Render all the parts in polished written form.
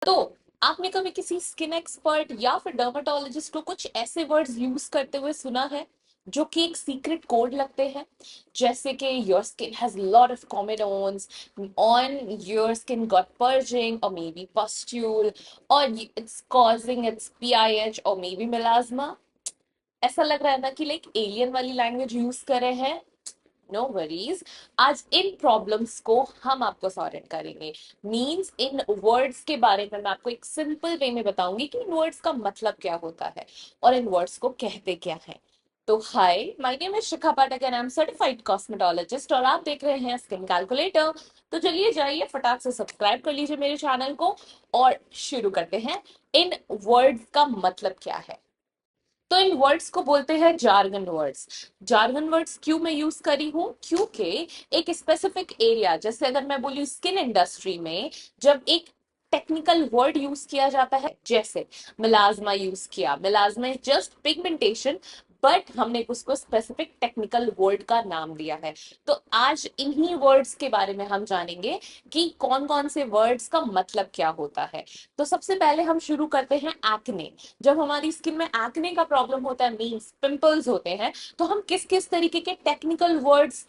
तो आपने कभी किसी स्किन एक्सपर्ट या फिर डर्मेटोलॉजिस्ट को कुछ ऐसे वर्ड्स यूज करते हुए सुना है जो कि एक सीक्रेट कोड लगते हैं, जैसे कि your skin has lot of comedones, on your skin got purging और मे बी पस्ट्यूल, और इट्स कॉजिंग इट्स पीआईएच और मे बी मिलाज्मा। ऐसा लग रहा है ना कि लाइक एलियन वाली लैंग्वेज यूज कर रहे हैं। नो वरीज, आज इन प्रॉब्लम्स को हम आपको सॉर्ट आउट करेंगे। मींस इन वर्ड्स के बारे में मैं आपको एक सिंपल वे में बताऊंगी कि इन वर्ड्स का मतलब क्या होता है और इन वर्ड्स को कहते क्या है। तो hi, my name is Shikha Pathak and I am certified cosmetologist और आप देख रहे हैं स्किन कैलकुलेटर। तो चलिए जाइए फटाक से सब्सक्राइब कर लीजिए मेरे चैनल को और शुरू करते हैं। इन वर्ड्स का मतलब क्या है? तो इन वर्ड्स को बोलते हैं जार्गन वर्ड्स। जार्गन वर्ड्स क्यों मैं यूज करी हूं? क्योंकि एक स्पेसिफिक एरिया, जैसे अगर मैं बोलूं स्किन इंडस्ट्री में, जब एक टेक्निकल वर्ड यूज किया जाता है, जैसे मिलाज्मा यूज किया, मिलाज्मा इज जस्ट पिगमेंटेशन, बट हमने उसको स्पेसिफिक टेक्निकल वर्ड का नाम दिया है। तो आज इन्हीं वर्ड्स के बारे में हम जानेंगे कि कौन कौन से वर्ड्स का मतलब क्या होता है। तो सबसे पहले हम शुरू करते हैं एक्ने। जब हमारी स्किन में एक्ने का प्रॉब्लम होता है, मींस पिंपल्स होते हैं, तो हम किस किस तरीके के टेक्निकल वर्ड्स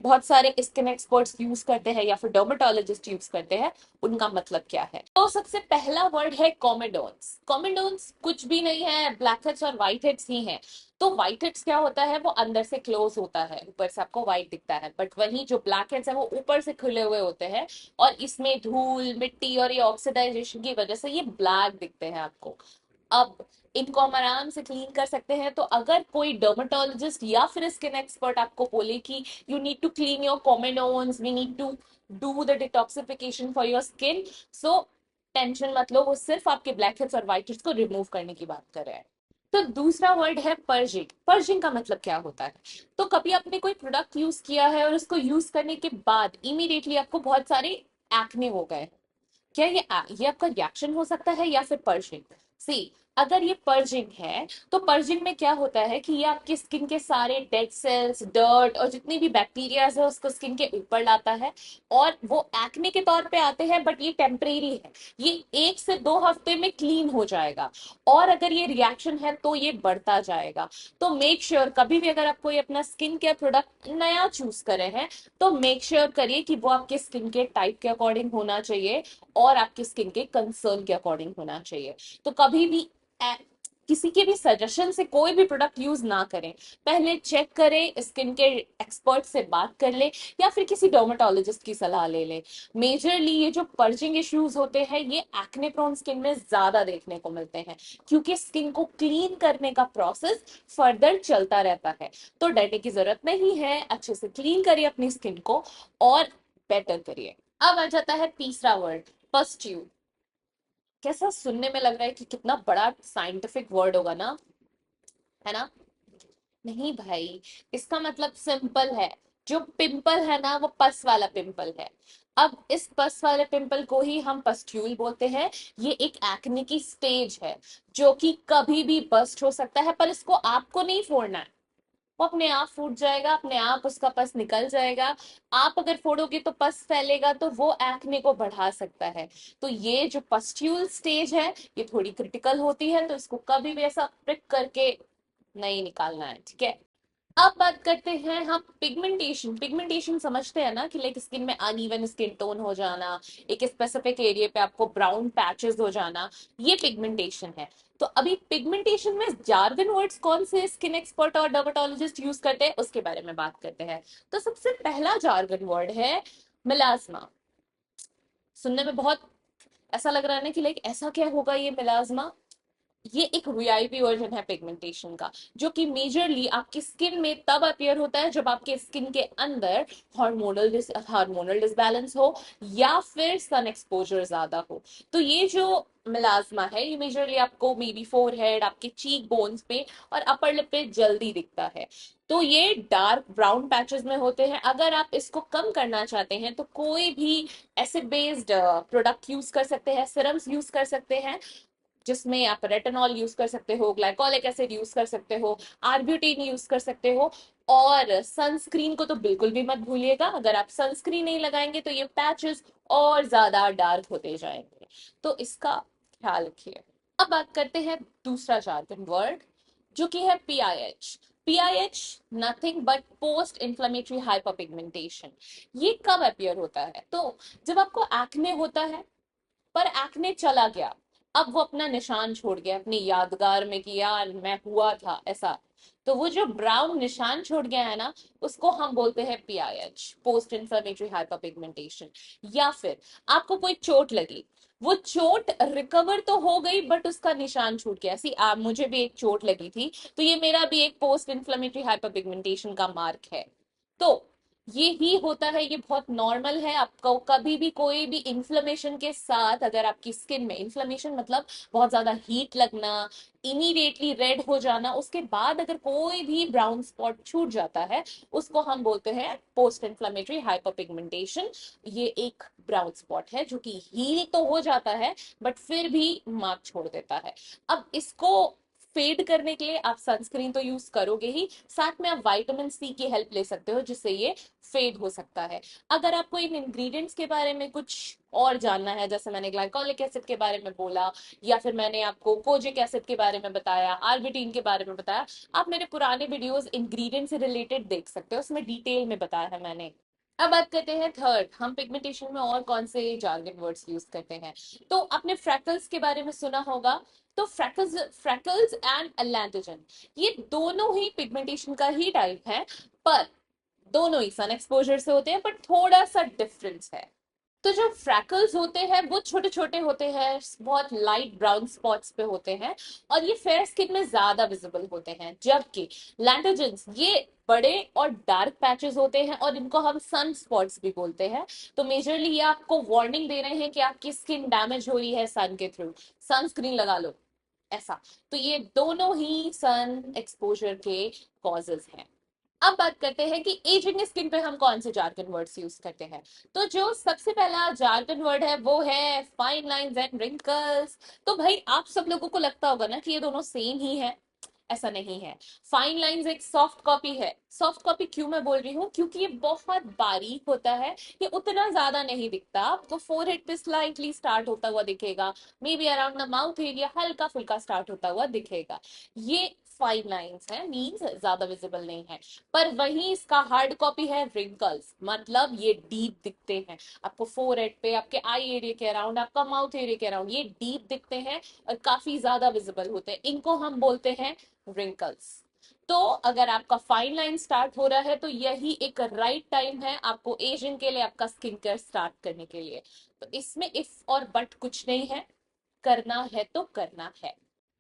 बहुत सारे स्किन एक्सपर्ट्स यूज करते हैं या फिर डर्मेटोलॉजिस्ट यूज करते हैं, उनका मतलब क्या है? तो सबसे पहला वर्ड है कॉमेडोन्स। कॉमेडोन्स कुछ भी नहीं है, ब्लैक हेड्स और व्हाइट हेड्स ही हैं। तो व्हाइट हेड्स क्या होता है? वो अंदर से क्लोज होता है, ऊपर से आपको व्हाइट दिखता है, बट वही जो ब्लैक हेड्स है वो ऊपर से खुले हुए होते हैं और इसमें धूल मिट्टी और ये ऑक्सीडाइजेशन की वजह से ये ब्लैक दिखते हैं आपको। अब इनको हम आराम से क्लीन कर सकते हैं। तो अगर कोई डर्मेटोलॉजिस्ट या फिर स्किन एक्सपर्ट आपको बोले कि you need to clean your comedones, we need to do the detoxification for your skin, so tension मत लो, वो सिर्फ आपके ब्लैक हेड्स और व्हाइट हेड्स को रिमूव करने की बात कर रहे हैं। तो दूसरा वर्ड है पर्जिंग। पर्जिंग का मतलब क्या होता है? तो कभी आपने कोई प्रोडक्ट यूज किया है और उसको यूज करने के बाद इमीडिएटली आपको बहुत सारे एक्ने हो गए, क्या ये आपका रिएक्शन हो सकता है या फिर पर्जिंग? सी, अगर ये पर्जिंग है तो पर्जिंग में क्या होता है कि ये आपकी स्किन के सारे डेड सेल्स, डर्ट और जितनी भी बैक्टीरियाज है उसको स्किन के ऊपर लाता है और वो एक्ने के तौर पे आते हैं, बट ये टेम्परेरी है। ये 1 से 2 हफ्ते में क्लीन हो जाएगा और अगर ये रिएक्शन है तो ये बढ़ता जाएगा। तो मेक श्योर कभी भी अगर आप कोई अपना स्किन केयर प्रोडक्ट नया चूज कर रहे हैं तो मेक श्योर करिए कि वो आपके स्किन के टाइप के अकॉर्डिंग होना चाहिए और आपकी स्किन के कंसर्न के अकॉर्डिंग होना चाहिए। तो कभी भी किसी के भी सजेशन से कोई भी प्रोडक्ट यूज ना करें, पहले चेक करें, स्किन के एक्सपर्ट से बात कर ले या फिर किसी डर्मेटोलॉजिस्ट की सलाह ले लें। मेजरली ये जो पर्जिंग इश्यूज होते हैं ये एक्ने प्रोन स्किन में ज्यादा देखने को मिलते हैं, क्योंकि स्किन को क्लीन करने का प्रोसेस फर्दर चलता रहता है। तो डरने की जरूरत नहीं है, अच्छे से क्लीन करिए अपनी स्किन को और बेटर करिए। अब आ जाता है तीसरा वर्ड, पस्ट्यूल। कैसा सुनने में लग रहा है कि कितना बड़ा साइंटिफिक वर्ड होगा ना, है ना? नहीं भाई, इसका मतलब सिंपल है। जो पिंपल है ना वो पस वाला पिंपल है। अब इस पस वाले पिंपल को ही हम पस्ट्यूल बोलते हैं। ये एक एक्ने की स्टेज है जो कि कभी भी बस्ट हो सकता है, पर इसको आपको नहीं फोड़ना है। वो अपने आप फूट जाएगा, अपने आप उसका पस निकल जाएगा। आप अगर फोड़ोगे तो पस फैलेगा तो वो एक्ने को बढ़ा सकता है। तो ये जो पस्ट्यूल स्टेज है ये थोड़ी क्रिटिकल होती है, तो इसको कभी भी ऐसा प्रिक करके नहीं निकालना है, ठीक है? अब बात करते हैं हम पिगमेंटेशन। पिगमेंटेशन समझते हैं ना कि लाइक स्किन में अनइवन स्किन टोन हो जाना, एक स्पेसिफिक एरिया पे आपको ब्राउन पैचेस हो जाना, ये पिगमेंटेशन है। तो अभी पिगमेंटेशन में जार्गन वर्ड्स कौन से स्किन एक्सपर्ट और डर्मेटोलॉजिस्ट यूज करते हैं उसके बारे में बात करते हैं। तो सबसे पहला जार्गन वर्ड है मिलाज्मा। सुनने में बहुत ऐसा लग रहा है ना कि लाइक ऐसा क्या होगा ये मिलाज्मा। ये एक वीआईपी वर्जन है पिगमेंटेशन का, जो कि मेजरली आपकी स्किन में तब अपियर होता है जब आपके स्किन के अंदर हार्मोनल डिसबैलेंस हो या फिर सन एक्सपोजर ज्यादा हो। तो ये जो मिलाज्मा है ये मेजरली आपको मे बी फोरहेड, आपके चीक बोन्स पे और अपर लिप पे जल्दी दिखता है। तो ये डार्क ब्राउन पैचेस में होते हैं। अगर आप इसको कम करना चाहते हैं तो कोई भी एसिड बेस्ड प्रोडक्ट यूज कर सकते हैं, सिरम्स यूज कर सकते हैं, जिसमें आप रेटिनॉल यूज कर सकते हो, ग्लाइकोलिक एसिड यूज कर सकते हो, आर्ब्यूटिन यूज कर सकते हो। और सनस्क्रीन को तो बिल्कुल भी मत भूलिएगा, अगर आप सनस्क्रीन नहीं लगाएंगे तो ये पैचेस और ज्यादा डार्क होते जाएंगे, तो इसका ख्याल रखिए। अब बात करते हैं दूसरा जार्गन वर्ड, जो कि है PIH. PIH nothing but post inflammatory hyperpigmentation. ये कब अपियर होता है? तो जब आपको एक्ने होता है, पर एक्ने चला गया, अब वो अपना निशान छोड़ गया अपनी यादगार में कि यार मैं हुआ था ऐसा, तो वो जो ब्राउन निशान छोड़ गया है ना, उसको हम बोलते हैं पीआईएच, पोस्ट इन्फ्लेमेटरी हाइपरपिगमेंटेशन। या फिर आपको कोई चोट लगी, वो चोट रिकवर तो हो गई बट उसका निशान छूट गया। मुझे भी एक चोट लगी थी, तो ये मेरा भी एक पोस्ट इन्फ्लेमेटरी हाइपरपिगमेंटेशन का मार्क है। तो ये ही होता है, ये बहुत नॉर्मल है। आपको कभी भी कोई भी इन्फ्लेमेशन के साथ, अगर आपकी स्किन में इन्फ्लेमेशन मतलब बहुत ज्यादा हीट लगना, इमीडिएटली रेड हो जाना, उसके बाद अगर कोई भी ब्राउन स्पॉट छूट जाता है, उसको हम बोलते हैं पोस्ट इन्फ्लेमेटरी हाइपरपिगमेंटेशन। ये एक ब्राउन स्पॉट है जो कि हील तो हो जाता है बट फिर भी मार्क छोड़ देता है। अब इसको फेड करने के लिए आप सनस्क्रीन तो यूज करोगे ही, साथ में आप विटामिन सी की हेल्प ले सकते हो, जिससे ये फेड हो सकता है। अगर आपको इन इंग्रेडिएंट्स के बारे में कुछ और जानना है, जैसे मैंने ग्लाइकोलिक एसिड के बारे में बोला, या फिर मैंने आपको कोजिक एसिड के बारे में बताया, आर्बिटीन के बारे में बताया, आप मेरे पुराने वीडियोस इंग्रेडिएंट से रिलेटेड देख सकते हो, उसमें डिटेल में बताया है मैंने। अब बात करते हैं थर्ड, हम पिगमेंटेशन में और कौन से जार्गन वर्ड्स यूज करते हैं। तो आपने फ्रैकल्स के बारे में सुना होगा। तो फ्रैकल्स फ्रैकल्स एंड एलांटोजन, ये दोनों ही पिगमेंटेशन का ही टाइप है, पर दोनों ही सन एक्सपोजर से होते हैं, बट थोड़ा सा डिफरेंस है। तो जो फ्रैकल्स होते हैं वो छोटे छोटे होते हैं, बहुत लाइट ब्राउन स्पॉट्स पे होते हैं, और ये फेयर स्किन में ज्यादा विजिबल होते हैं। जबकि लैंटोजेंस ये बड़े और डार्क पैचेस होते हैं, और इनको हम सन स्पॉट्स भी बोलते हैं। तो मेजरली ये आपको वार्निंग दे रहे हैं कि आपकी स्किन डैमेज हो रही है सन के थ्रू, सनस्क्रीन लगा लो ऐसा। तो ये दोनों ही सन एक्सपोजर के कॉजेज हैं। अब बात करते हैं कि एजिंग स्किन पे हम कौन से जार्गन वर्ड्स यूज करते हैं। तो जो सबसे पहला जार्गन वर्ड है वो है फाइन लाइंस एंड रिंकल्स। तो भाई आप सब लोगों को लगता होगा ना कि ये दोनों सेम ही है, ऐसा नहीं है। फाइन लाइंस एक सॉफ्ट कॉपी है। सॉफ्ट कॉपी क्यों मैं बोल रही हूँ? क्योंकि ये बहुत बारीक होता है, ये उतना ज्यादा नहीं दिखता, आपको फोरहेड पे स्लाइटली स्टार्ट होता हुआ दिखेगा, may be around the mouth area हल्का फुल्का स्टार्ट होता हुआ दिखेगा। ये फाइन लाइंस है, मीन्स ज्यादा विजिबल नहीं है। पर वहीं इसका हार्ड कॉपी है रिंकल्स, मतलब ये डीप दिखते हैं, आपको फोरहेड पे, आपके आई एरिया के अराउंड, आपका माउथ एरिया के अराउंड ये डीप दिखते हैं और काफी ज्यादा विजिबल होते हैं, इनको हम बोलते हैं रिंकल्स। तो अगर आपका फाइन लाइन स्टार्ट हो रहा है तो यही एक राइट टाइम है आपको एजिंग के लिए, आपका स्किन केयर स्टार्ट करने के लिए। तो इसमें इफ और बट कुछ नहीं है, करना है तो करना है।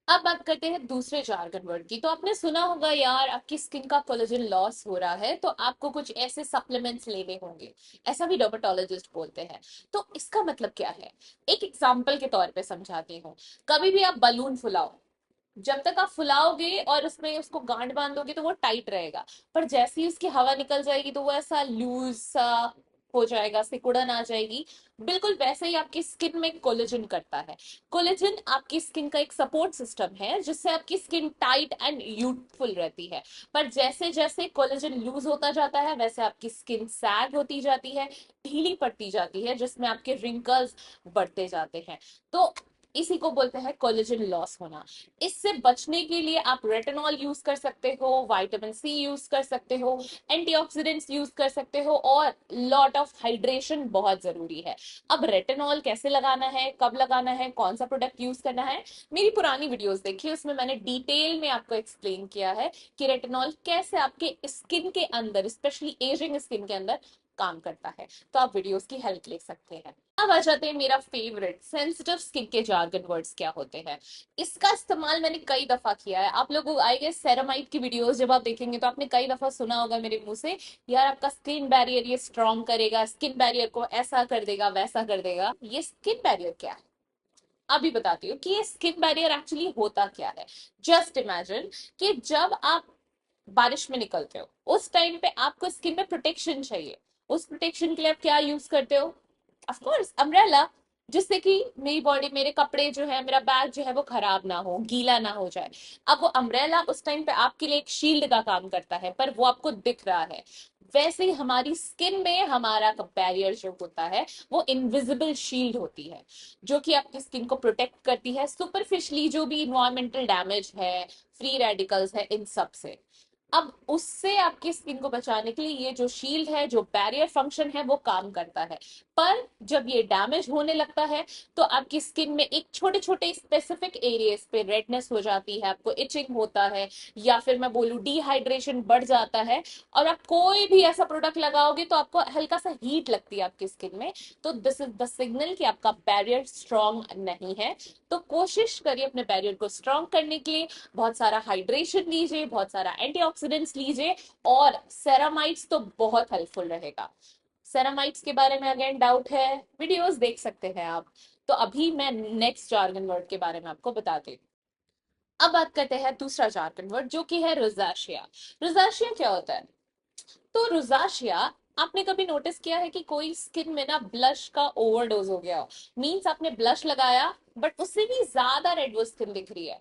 अब बात करते हैं दूसरे जार्गन वर्ड की। तो आपने सुना होगा यार आपकी स्किन का कोलेजन लॉस हो रहा है तो आपको कुछ ऐसे सप्लीमेंट्स लेने होंगे, ऐसा भी डर्मेटोलॉजिस्ट बोलते हैं। तो इसका मतलब क्या है, एक एग्जांपल के तौर पे समझाती हूँ। कभी भी आप बलून फुलाओ, जब तक आप फुलाओगे और उसमें उसको गांठ बांधोगे तो वो टाइट रहेगा, पर जैसे ही उसकी हवा निकल जाएगी तो वो ऐसा लूज सा हो जाएगा, सिकुड़न आ जाएगी। बिल्कुल वैसे ही आपकी स्किन में कोलेजन करता है। कोलेजन आपकी स्किन का एक सपोर्ट सिस्टम है जिससे आपकी स्किन टाइट एंड यूथफुल रहती है। पर जैसे जैसे कोलेजन लूज होता जाता है वैसे आपकी स्किन सैग होती जाती है, ढीली पड़ती जाती है, जिसमें आपके रिंकल्स बढ़ते जाते हैं। तो इसी को बोलते हैं कोलेजन लॉस होना। इससे बचने के लिए आप रेटिनॉल यूज कर सकते हो, विटामिन सी यूज कर सकते हो, एंटीऑक्सीडेंट्स यूज कर सकते हो, और लॉट ऑफ हाइड्रेशन बहुत जरूरी है। अब रेटिनॉल कैसे लगाना है, कब लगाना है, कौन सा प्रोडक्ट यूज करना है, मेरी पुरानी वीडियोस देखिए, उसमें मैंने डिटेल में आपको एक्सप्लेन किया है कि रेटिनॉल कैसे आपके स्किन के अंदर, स्पेशली एजिंग स्किन के अंदर काम करता है। तो आप वीडियोस की हेल्प ले सकते हैं। अब आ जाते हैं मेरा फेवरेट, सेंसिटिव स्किन के जार्गन वर्ड्स क्या होते हैं। इसका इस्तेमाल मैंने कई दफा किया है। आप लोग आई गेस सेरामाइड की वीडियोस जब आप देखेंगे तो आपने कई दफा सुना होगा मेरे मुंह से, यार आपका स्किन बैरियर ये स्ट्रॉन्ग करेगा, स्किन बैरियर को ऐसा कर देगा वैसा कर देगा। ये स्किन बैरियर क्या है अभी बताती हूँ कि ये स्किन बैरियर एक्चुअली होता क्या है। जस्ट इमेजिन कि जब आप बारिश में निकलते हो उस टाइम पे आपको स्किन में प्रोटेक्शन चाहिए। उस प्रोटेक्शन के लिए आप क्या यूज करते हो? Of course umbrella. जिससे कि मेरी बॉडी, मेरे कपड़े जो है, मेरा बैग जो है वो खराब ना हो, गीला ना हो जाए। अब वो अम्ब्रेला उस टाइम पे आपके लिए एक शील्ड का काम करता है, पर वो आपको दिख रहा है। वैसे ही हमारी स्किन में हमारा बैरियर जो होता है वो इनविजिबल शील्ड होती है, जो कि आपकी स्किन को प्रोटेक्ट करती है सुपरफिशली जो भी इन्वायरमेंटल डैमेज है, फ्री रेडिकल्स है, इन सब से। अब उससे आपकी स्किन को बचाने के लिए ये जो शील्ड है, जो बैरियर फंक्शन है, वो काम करता है। पर जब ये डैमेज होने लगता है तो आपकी स्किन में एक छोटे छोटे स्पेसिफिक एरियाज पे रेडनेस हो जाती है, आपको इचिंग होता है, या फिर मैं बोलूं डिहाइड्रेशन बढ़ जाता है। और आप कोई भी ऐसा प्रोडक्ट लगाओगे तो आपको हल्का सा हीट लगती है आपकी स्किन में। तो दिस इज द सिग्नल कि आपका बैरियर स्ट्रांग नहीं है। तो कोशिश करिए अपने बैरियर को स्ट्रांग करने के लिए, बहुत सारा हाइड्रेशन लीजिए, बहुत सारा एंटीऑक्सीडेंट्स लीजिए, और सेरामाइड्स तो बहुत हेल्पफुल रहेगा। सेरामाइड्स के बारे में अगेन डाउट है, वीडियोस देख सकते हैं आप। तो अभी मैं नेक्स्ट जार्गन वर्ड के बारे में आपको बताती हूँ। अब बात करते हैं दूसरा जार्गन वर्ड, जो कि है रोजाशिया। रोजाशिया क्या होता है? तो रोजाशिया, आपने कभी नोटिस किया है कि कोई स्किन में ना ब्लश का ओवरडोज हो गया हो? मीन्स आपने ब्लश लगाया बट उससे भी ज्यादा रेड वो स्किन दिख रही है।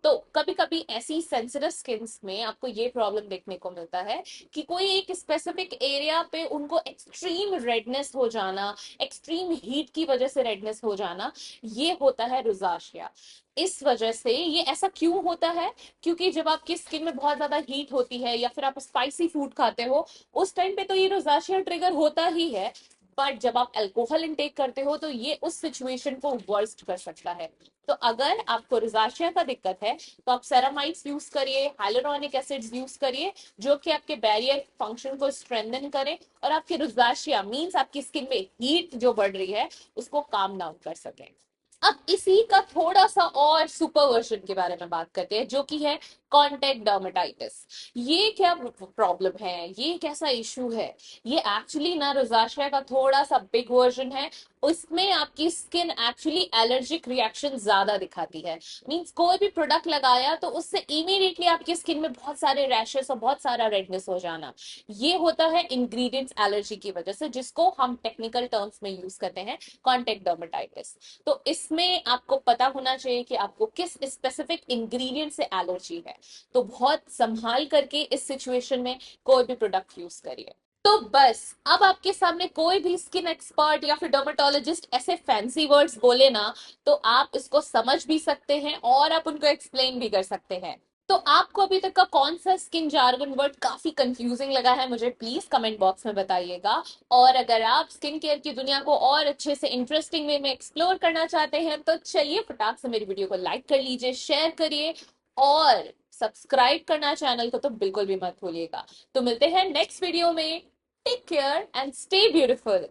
तो कभी कभी ऐसी सेंसिटिव स्किन्स में आपको ये प्रॉब्लम देखने को मिलता है कि कोई एक स्पेसिफिक एरिया पे उनको एक्सट्रीम रेडनेस हो जाना, एक्सट्रीम हीट की वजह से रेडनेस हो जाना, ये होता है रोजाशिया। इस वजह से ये ऐसा क्यों होता है? क्योंकि जब आपकी स्किन में बहुत ज्यादा हीट होती है या फिर आप स्पाइसी फूड खाते हो, उस टाइम पे तो ये रोजाशिया ट्रिगर होता ही है। बट जब आप अल्कोहल इंटेक करते हो तो ये उस सिचुएशन को वर्स्ट कर सकता है। तो अगर आपको रोजाशिया का दिक्कत है तो आप सेरामाइड्स यूज करिए, हाइलुरोनिक एसिड्स यूज करिए, जो कि आपके बैरियर फंक्शन को स्ट्रेंथन करें और आपके रोजाशिया मींस आपकी स्किन में हीट जो बढ़ रही है उसको काम डाउन कर सकें। अब इसी का थोड़ा सा और सुपर वर्जन के बारे में बात करते हैं, जो कि है कॉन्टेक्ट डर्मेटाइटिस। ये क्या प्रॉब्लम है, ये कैसा इशू है? ये एक्चुअली ना रोजाशिया का थोड़ा सा बिग वर्जन है। उसमें आपकी स्किन एक्चुअली एलर्जिक रिएक्शन ज्यादा दिखाती है। मींस कोई भी प्रोडक्ट लगाया तो उससे इमीडिएटली आपकी स्किन में बहुत सारे रैशेस और बहुत सारा रेडनेस हो जाना। ये होता है इंग्रेडिएंट्स एलर्जी की वजह से, जिसको हम टेक्निकल टर्म्स में यूज करते हैं कॉन्टेक्ट डर्मेटाइटिस। तो इसमें आपको पता होना चाहिए कि आपको किस स्पेसिफिक इंग्रेडिएंट से एलर्जी है। तो बहुत संभाल करके इस सिचुएशन में कोई भी प्रोडक्ट यूज करिए। तो बस, अब आपके सामने कोई भी स्किन एक्सपर्ट या फिर डर्मेटोलॉजिस्ट ऐसे फैंसी वर्ड्स बोले ना, तो आप इसको समझ भी सकते हैं और आप उनको एक्सप्लेन भी कर सकते हैं। तो आपको अभी तक का कौन सा स्किन जार्गन वर्ड काफी कंफ्यूजिंग लगा है, मुझे प्लीज कमेंट बॉक्स में बताइएगा। और अगर आप स्किन केयर की दुनिया को और अच्छे से इंटरेस्टिंग वे में एक्सप्लोर करना चाहते हैं तो चलिए फटाक से मेरी वीडियो को लाइक कर लीजिए, शेयर करिए, और सब्सक्राइब करना चैनल को तो बिल्कुल भी मत भूलिएगा। तो मिलते हैं नेक्स्ट वीडियो में। Take care and stay beautiful.